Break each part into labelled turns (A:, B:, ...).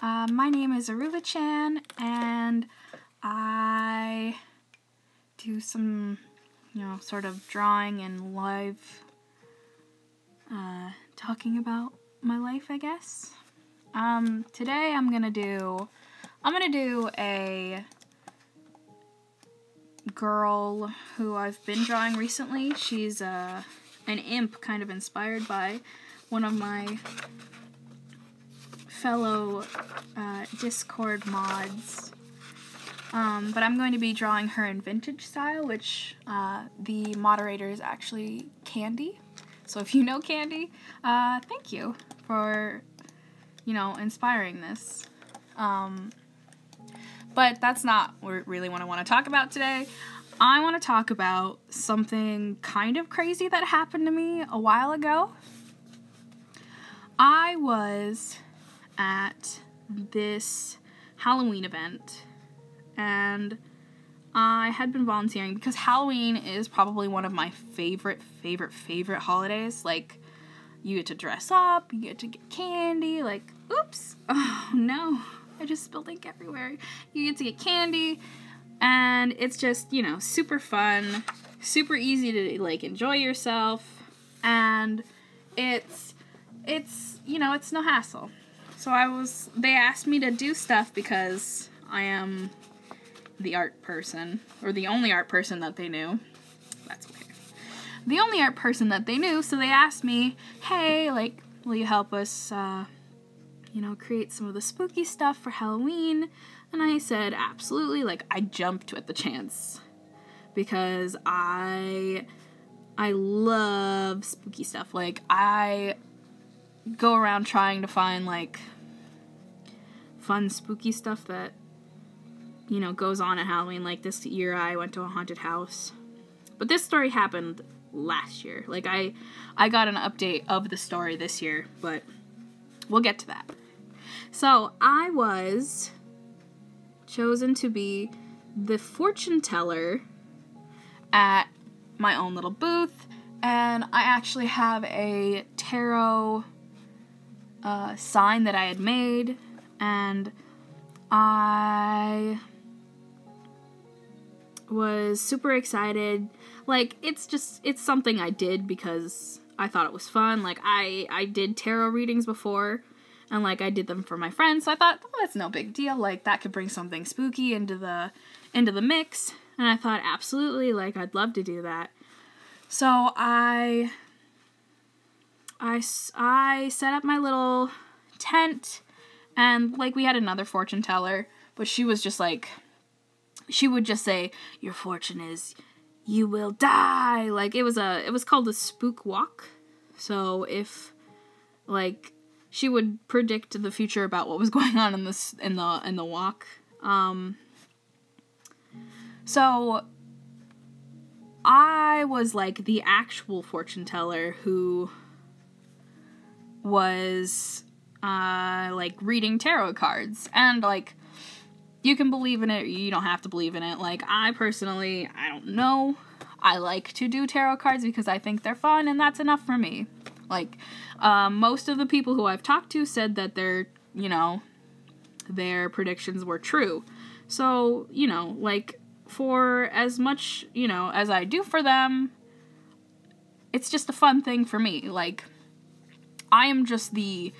A: My name is AruvaChan, and I do some, sort of drawing and live talking about my life, I guess. Today I'm gonna do a girl who I've been drawing recently. She's an imp, kind of inspired by one of my fellow Discord mods. But I'm going to be drawing her in vintage style, which the moderator is actually Candy. So if you know Candy, thank you for, inspiring this. But that's not really what I want to talk about today. I want to talk about something kind of crazy that happened to me a while ago. I was at this Halloween event, and I had been volunteering because Halloween is probably one of my favorite holidays. Like, you get to dress up, you get to get candy, like, oops, oh no, I just spilled ink everywhere. You get to get candy, and it's just, super fun, super easy to, like, enjoy yourself, and it's no hassle. So they asked me to do stuff because I am the art person, or the only art person that they knew. That's okay. The only art person that they knew, so they asked me, hey, like, will you help us, create some of the spooky stuff for Halloween? And I said, absolutely. Like, I jumped at the chance because I love spooky stuff. Like, I go around trying to find, like, fun spooky stuff that, goes on at Halloween. Like, this year I went to a haunted house. But this story happened last year. Like, I got an update of the story this year, but we'll get to that. So, I was chosen to be the fortune teller at my own little booth, and I actually have a tarot sign that I had made, and I was super excited. Like, it's something I did because I thought it was fun. Like, I did tarot readings before, and, like, I did them for my friends, so I thought, oh, that's no big deal. Like, that could bring something spooky into the mix, and I thought, absolutely, like, I'd love to do that. So I set up my little tent, and, like, we had another fortune teller, but she was just like, she would just say, your fortune is, you will die. Like, it was called a spook walk. So if, like, she would predict the future about what was going on in the walk. So I was, like, the actual fortune teller who was, like, reading tarot cards. And, like, you can believe in it, you don't have to believe in it. Like, I personally, I don't know. I like to do tarot cards because I think they're fun, and that's enough for me. Like, most of the people who I've talked to said that their predictions were true. So, like, for as much, as I do for them, it's just a fun thing for me. Like, I'm just the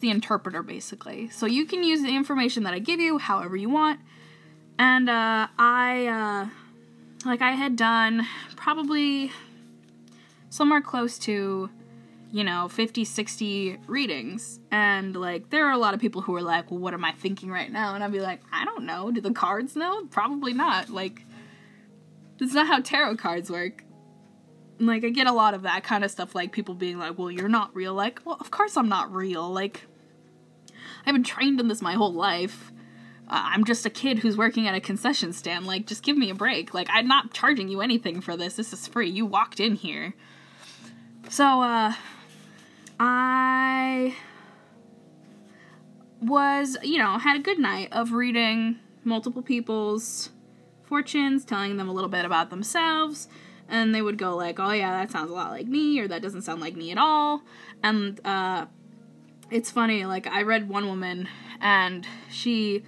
A: interpreter, basically. So you can use the information that I give you however you want. And, I had done probably somewhere close to, 50, 60 readings. And, like, there are a lot of people who are like, well, what am I thinking right now? And I'd be like, I don't know. Do the cards know? Probably not. Like, that's not how tarot cards work. Like, I get a lot of that kind of stuff, like, people being like, well, you're not real. Like, well, of course I'm not real. Like, I've been trained in this my whole life. I'm just a kid who's working at a concession stand. Like, just give me a break. Like, I'm not charging you anything for this. This is free. You walked in here. So, I was, had a good night of reading multiple people's fortunes, telling them a little bit about themselves, and they would go like, oh yeah, that sounds a lot like me, or that doesn't sound like me at all. And it's funny, like, I read one woman, And she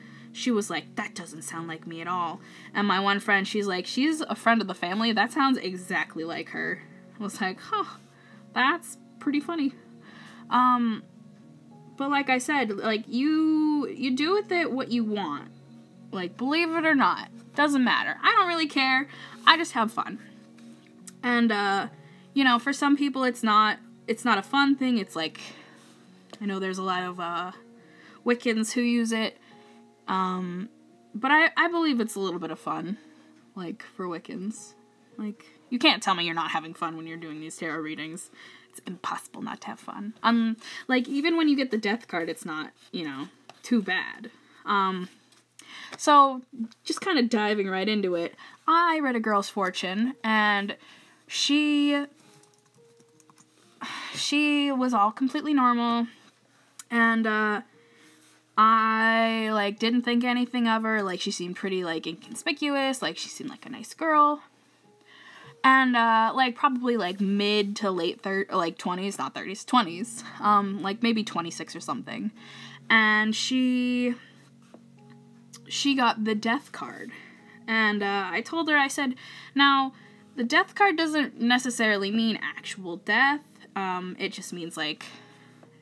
A: was like, that doesn't sound like me at all. And my one friend, she's like, she's a friend of the family. That sounds exactly like her. I was like, huh, that's pretty funny. But like I said, like, you do with it what you want. Like, believe it or not, doesn't matter. I don't really care. I just have fun. And, you know, for some people it's not a fun thing. It's like, I know there's a lot of, Wiccans who use it. But I believe it's a little bit of fun, like, for Wiccans. Like, you can't tell me you're not having fun when you're doing these tarot readings. It's impossible not to have fun. Like, even when you get the death card, it's not, you know, too bad. So, just kind of diving right into it, I read a girl's fortune, and she was all completely normal, and, I, like, didn't think anything of her. Like, she seemed pretty, like, inconspicuous. Like, she seemed like a nice girl. And, like, probably, like, mid to late 20s, not 30s, 20s. Like, maybe 26 or something. And she got the death card. And, I told her, I said, now, the death card doesn't necessarily mean actual death. It just means, like,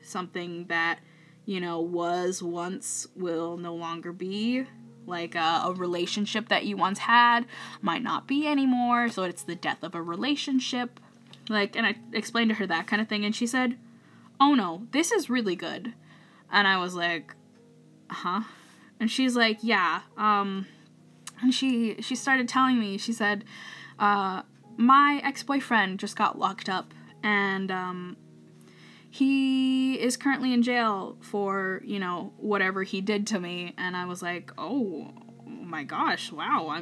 A: something that, you know, was once will no longer be. Like, a relationship that you once had might not be anymore, so it's the death of a relationship. Like, and I explained to her that kind of thing, and she said, oh no, this is really good. And I was like, huh? And she's like, yeah, and she started telling me, she said, my ex-boyfriend just got locked up, and, he is currently in jail for, you know, whatever he did to me. And I was like, oh my gosh, wow,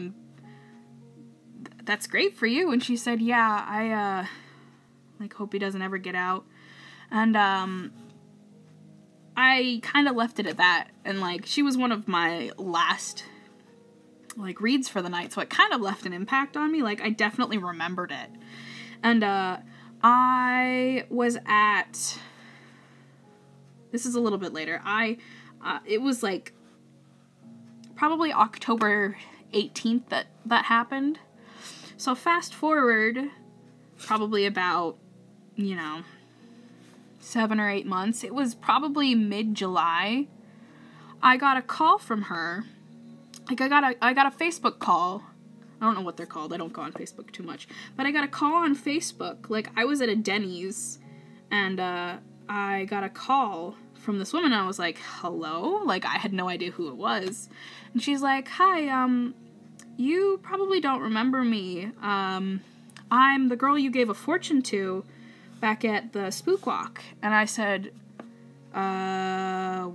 A: that's great for you. And she said, yeah, I, like, hope he doesn't ever get out. And, I kind of left it at that. And, like, she was one of my last, like, reads for the night, so it kind of left an impact on me. Like, I definitely remembered it. And, I was at, this is a little bit later, it was like probably October 18th that happened. So fast forward probably about, you know, 7 or 8 months. It was probably mid-July. I got a call from her. Like, I got a Facebook call. I don't know what they're called. I don't go on Facebook too much. But I got a call on Facebook. Like, I was at a Denny's, and, I got a call from this woman, and I was like, hello? Like, I had no idea who it was. And she's like, hi, you probably don't remember me. I'm the girl you gave a fortune to back at the Spook Walk. And I said,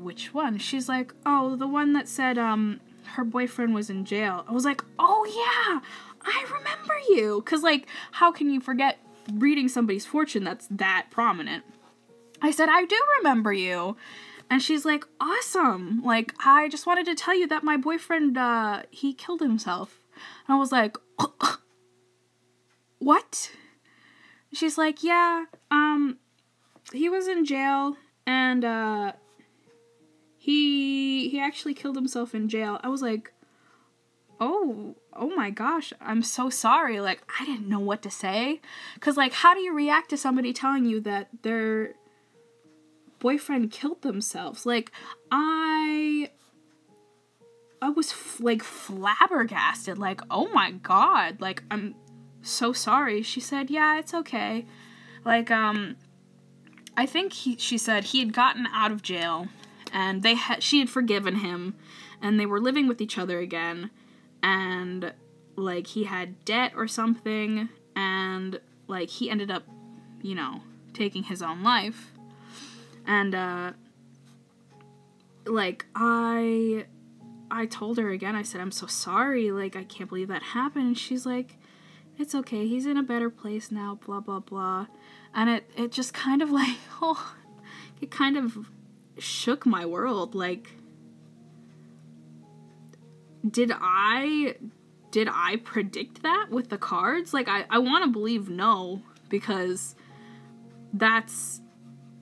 A: which one? She's like, oh, the one that said, her boyfriend was in jail. I was like, oh yeah, I remember you. 'Cause, like, how can you forget reading somebody's fortune that's that prominent? I said, I do remember you. And she's like, awesome. Like, I just wanted to tell you that my boyfriend, he killed himself. And I was like, what? She's like, yeah, he was in jail, and, he actually killed himself in jail. I was like, oh my gosh, I'm so sorry. Like, I didn't know what to say. 'Cause, like, how do you react to somebody telling you that their boyfriend killed themselves? Like, I was, like, flabbergasted. Like, oh my god. Like, I'm so sorry. She said, yeah, it's okay. Like, I think she said he had gotten out of jail, and she had forgiven him, and they were living with each other again, and, like, he had debt or something, and, like, he ended up, you know, taking his own life. And, like, I told her again, I said, I'm so sorry, like, I can't believe that happened. And she's like, it's okay, he's in a better place now, blah, blah, blah. And it just kind of, like, it kind of shook my world. Like, did I predict that with the cards? Like, I want to believe no, because that's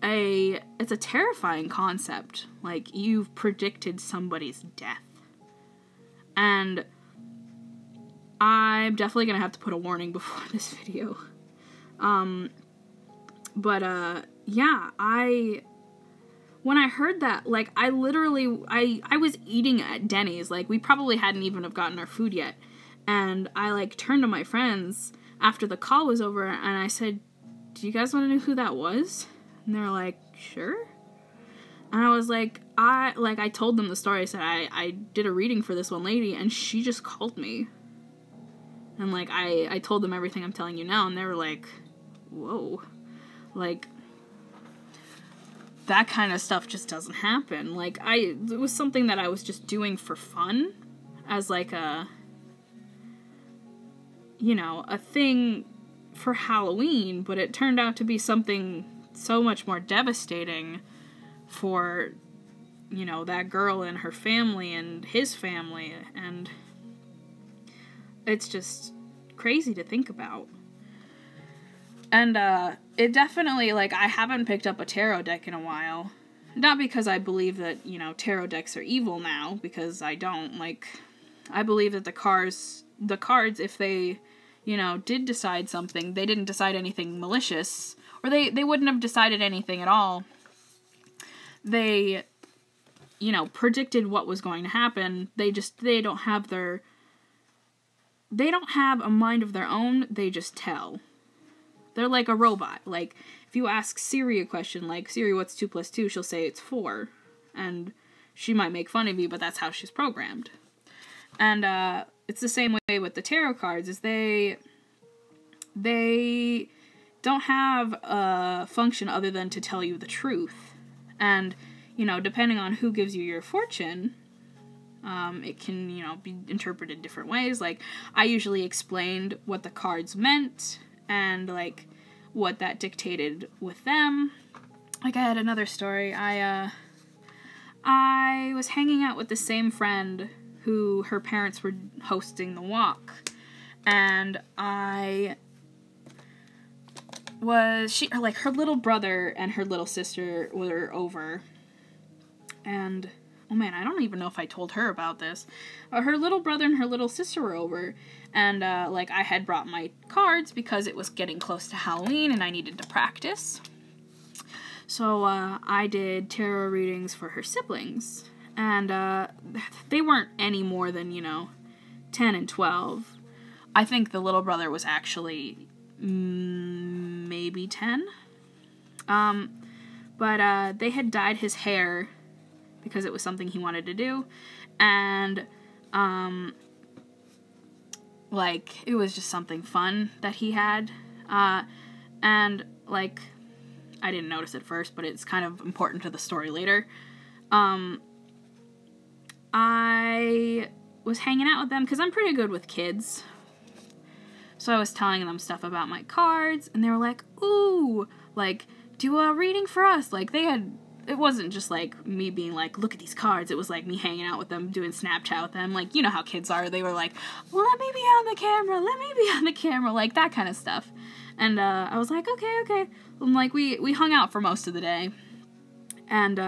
A: it's a terrifying concept. Like, you've predicted somebody's death. And I'm definitely gonna have to put a warning before this video. Yeah, when I heard that, like, I literally, I was eating at Denny's, like, we probably hadn't even have gotten our food yet, and I, like, turned to my friends after the call was over, and I said, do you guys want to know who that was? And they were like, sure. And I was like, I told them the story. I said, I did a reading for this one lady, and she just called me. And, like, I told them everything I'm telling you now, and they were like, whoa. Like, that kind of stuff just doesn't happen. Like, it was something that I was just doing for fun, as, like, a thing for Halloween, but it turned out to be something so much more devastating for, that girl and her family and his family, and it's just crazy to think about. And, it definitely, like, I haven't picked up a tarot deck in a while. Not because I believe that, tarot decks are evil now, because I don't. Like, I believe that the cards, if they, did decide something, they didn't decide anything malicious, or they wouldn't have decided anything at all. They, predicted what was going to happen. They don't have a mind of their own, they just tell. They're like a robot. Like, if you ask Siri a question, like, Siri, what's 2 + 2? She'll say it's 4. And she might make fun of you, but that's how she's programmed. And, it's the same way with the tarot cards, is they don't have a function other than to tell you the truth. And, depending on who gives you your fortune, it can, be interpreted different ways. Like, I usually explained what the cards meant, and, like, what that dictated with them. Like, I had another story. I was hanging out with the same friend who her parents were hosting the walk. And her little brother and her little sister were over. And, oh man, I don't even know if I told her about this. Her little brother and her little sister were over, and, I had brought my cards because it was getting close to Halloween and I needed to practice. So, I did tarot readings for her siblings, and, they weren't any more than, 10 and 12. I think the little brother was actually, maybe 10. But they had dyed his hair because it was something he wanted to do, and, it was just something fun that he had, and, I didn't notice it first, but it's kind of important to the story later. I was hanging out with them, because I'm pretty good with kids, so I was telling them stuff about my cards, and they were like, ooh, do a reading for us. It wasn't just, me being like, look at these cards. It was, me hanging out with them, doing Snapchat with them. You know how kids are. They were like, let me be on the camera. Let me be on the camera. That kind of stuff. And, I was like, okay. And, we hung out for most of the day. And,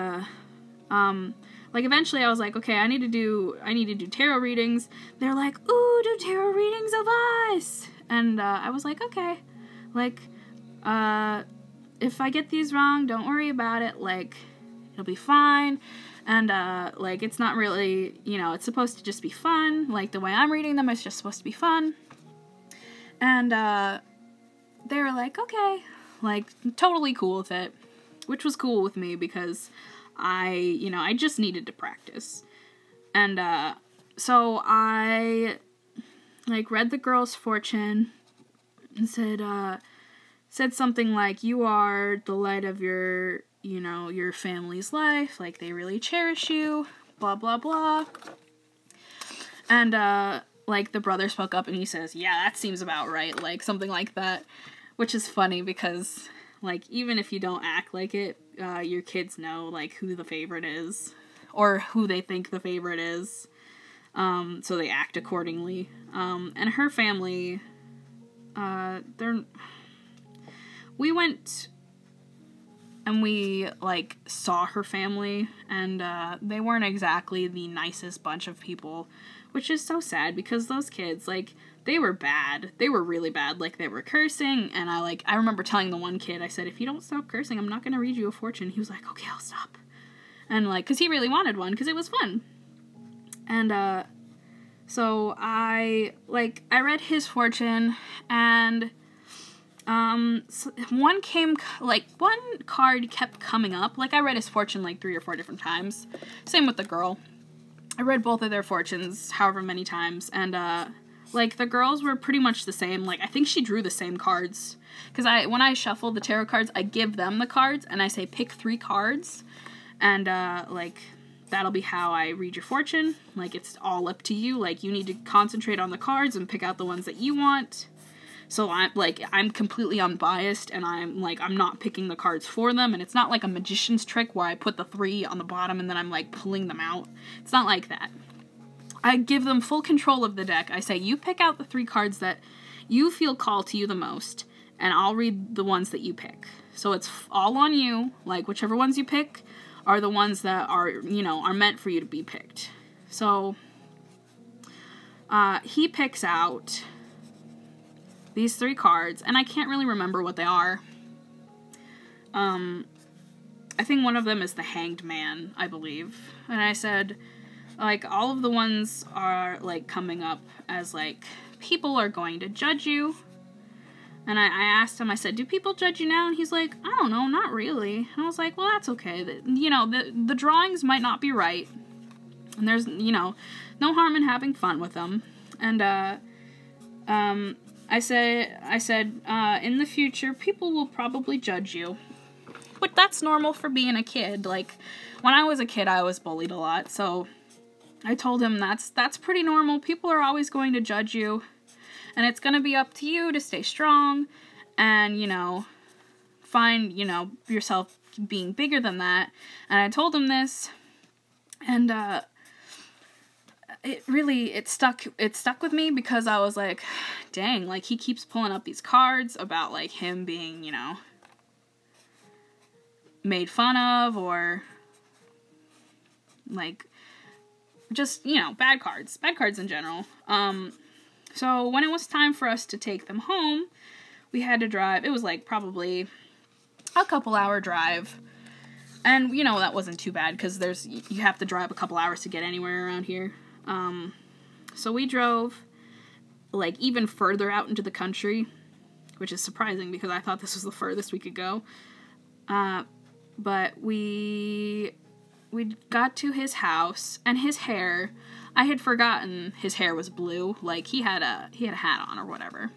A: eventually I was like, okay, I need to do tarot readings. They're like, ooh, do tarot readings of us. And, I was like, okay. If I get these wrong, don't worry about it. It'll be fine. And, it's not really, it's supposed to just be fun. The way I'm reading them, it's just supposed to be fun. And, they were like, okay. Totally cool with it. Which was cool with me because I just needed to practice. And, so I, read the girl's fortune and said something like, you are the light of your family's life, they really cherish you, blah, blah, blah. And, the brother spoke up and he says, yeah, that seems about right, something like that, which is funny because, even if you don't act like it, your kids know, who the favorite is, or who they think the favorite is, so they act accordingly. And her family, we went, and we, like, saw her family, and they weren't exactly the nicest bunch of people, which is so sad, because those kids, like, they were bad. They were really bad. Like, they were cursing, and I remember telling the one kid, I said, if you don't stop cursing, I'm not gonna read you a fortune. He was like, okay, I'll stop. And, like, because he really wanted one, because it was fun. And, so I read his fortune, and, so one card kept coming up. Like, I read his fortune, like, 3 or 4 different times. Same with the girl. I read both of their fortunes however many times, and, like, the girls were pretty much the same. Like, I think she drew the same cards. Because when I shuffle the tarot cards, I give them the cards, and I say, pick 3 cards, and, like, that'll be how I read your fortune. Like, it's all up to you. Like, you need to concentrate on the cards and pick out the ones that you want. So, I'm completely unbiased, and I'm not picking the cards for them, and it's not like a magician's trick where I put the 3 on the bottom and then I'm, like, pulling them out. It's not like that. I give them full control of the deck. I say, you pick out the 3 cards that you feel call to you the most, and I'll read the ones that you pick. So it's all on you. Like, whichever ones you pick are the ones that are meant for you to be picked. So, he picks out these 3 cards, and I can't really remember what they are. I think one of them is the Hanged Man, I believe. And I said, like, all of the ones are, like, coming up as, like, people are going to judge you. And I asked him, I said, do people judge you now? And he's like, I don't know, not really. And I was like, well, that's okay. The drawings might not be right. And there's, no harm in having fun with them. And, I said, in the future, people will probably judge you. But that's normal for being a kid. Like, when I was a kid, I was bullied a lot, so I told him that's pretty normal. People are always going to judge you, and it's going to be up to you to stay strong and, find, yourself being bigger than that. And I told him this, and, it stuck with me, because I was like, dang, like, he keeps pulling up these cards about, like, him being, made fun of, or, like, just, bad cards in general. So when it was time for us to take them home, we had to drive. It was, like, probably a couple-hour drive, and, that wasn't too bad, because you have to drive a couple hours to get anywhere around here. So we drove, like, even further out into the country, which is surprising, because I thought this was the furthest we could go. But we got to his house, and his hair, I had forgotten his hair was blue. Like, he had a hat on or whatever.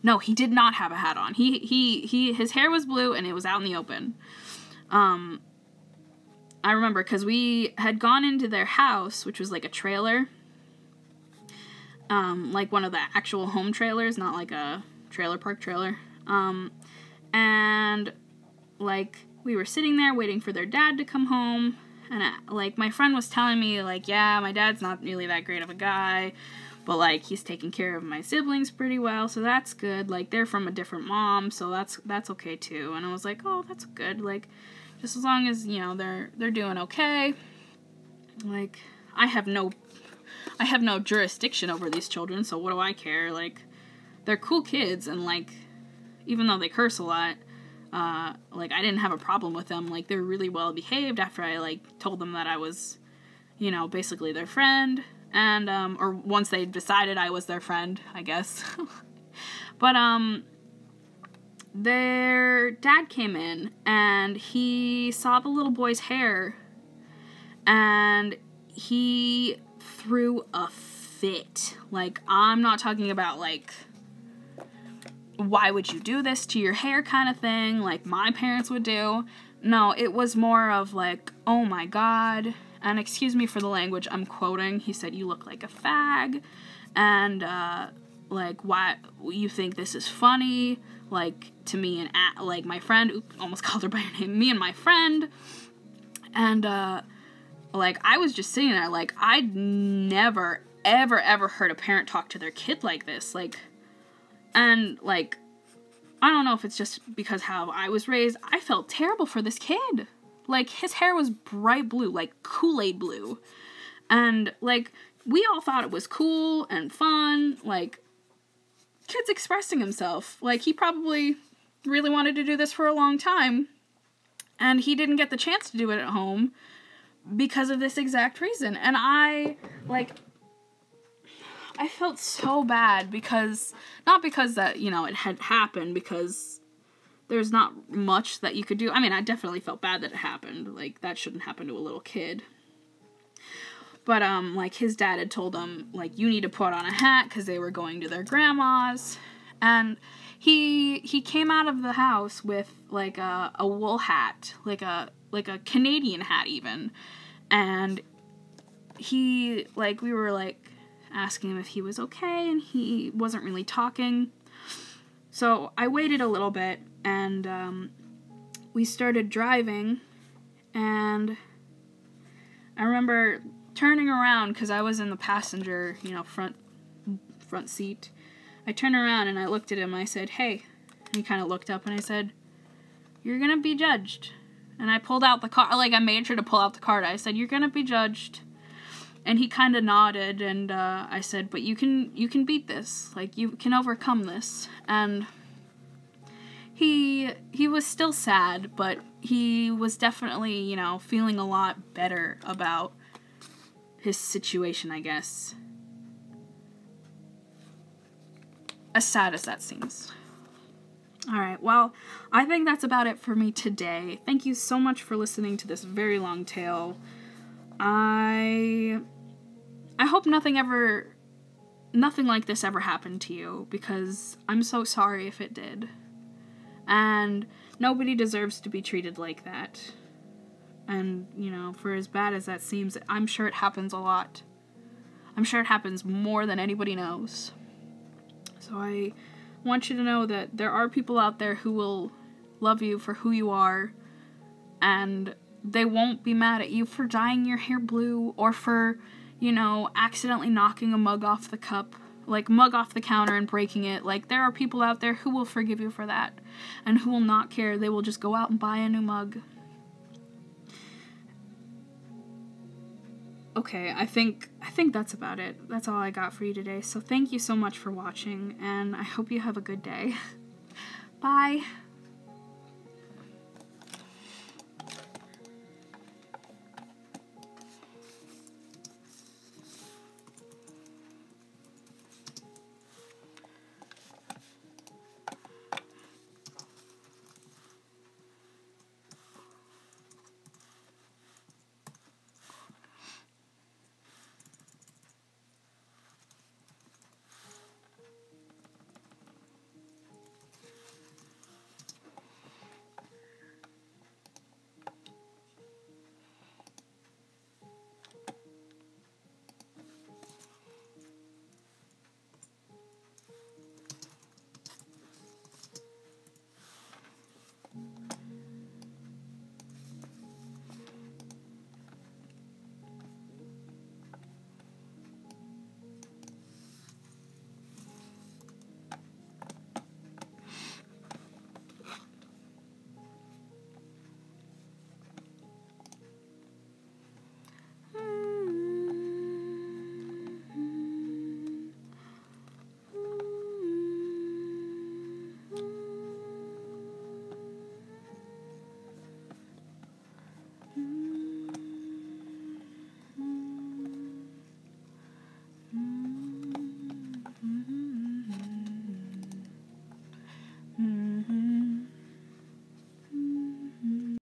A: No, he did not have a hat on. His hair was blue, and it was out in the open. I remember, because we had gone into their house, which was like a trailer. Like one of the actual home trailers, not like a trailer park trailer. And, like, we were sitting there waiting for their dad to come home, and, like, my friend was telling me, like, yeah, my dad's not really that great of a guy, but, like, he's taking care of my siblings pretty well, so that's good. Like, they're from a different mom, so that's okay, too. And I was like, oh, that's good. Like, just as long as, they're doing okay. Like, I have no jurisdiction over these children, so what do I care? Like, they're cool kids, and, like, even though they curse a lot, like, I didn't have a problem with them. Like, they're really well behaved after I, like, told them that I was, basically their friend, and, or once they decided I was their friend, I guess. But, their dad came in, and he saw the little boy's hair, and he threw a fit. Like, I'm not talking about, like, why would you do this to your hair kind of thing, like my parents would do. No, it was more of, like, oh my god, and excuse me for the language, I'm quoting, he said, you look like a fag, and, like, why, you think this is funny, like, to me and, like, my friend, almost called her by her name, me and my friend, and, like, I was just sitting there, like, I'd never, ever heard a parent talk to their kid like this, like, and, like, I don't know if it's just because how I was raised, I felt terrible for this kid. Like, his hair was bright blue, like Kool-Aid blue. And, like, we all thought it was cool and fun, like, kid's expressing himself. Like, he probably really wanted to do this for a long time, and he didn't get the chance to do it at home because of this exact reason. And I felt so bad because, not because that, you know, it had happened, because there's not much that you could do. I mean, I definitely felt bad that it happened. Like, that shouldn't happen to a little kid. But, like, his dad had told him, like, you need to put on a hat because they were going to their grandma's. And he came out of the house with, like, a wool hat, like a Canadian hat even. And he, like, we were, like, asking him if he was okay, and he wasn't really talking. So I waited a little bit, and we started driving, and I remember turning around, because I was in the passenger, you know, front seat. I turned around and I looked at him and I said, hey. And he kind of looked up and I said, you're gonna be judged. And I pulled out the card, like, I made sure to pull out the card. I said, you're gonna be judged. And he kind of nodded, and I said, but you can beat this. Like, you can overcome this. And he was still sad, but he was definitely, you know, feeling a lot better about his situation, I guess. As sad as that seems. Alright, well, I think that's about it for me today. Thank you so much for listening to this very long tale. I hope nothing like this ever happened to you, because I'm so sorry if it did. And nobody deserves to be treated like that. And, you know, for as bad as that seems, I'm sure it happens a lot. I'm sure it happens more than anybody knows. So I want you to know that there are people out there who will love you for who you are, and they won't be mad at you for dyeing your hair blue, or for, you know, accidentally knocking a mug off the counter and breaking it. Like, there are people out there who will forgive you for that, and who will not care. They will just go out and buy a new mug. Okay, I think that's about it. That's all I got for you today. So thank you so much for watching, and I hope you have a good day. Bye.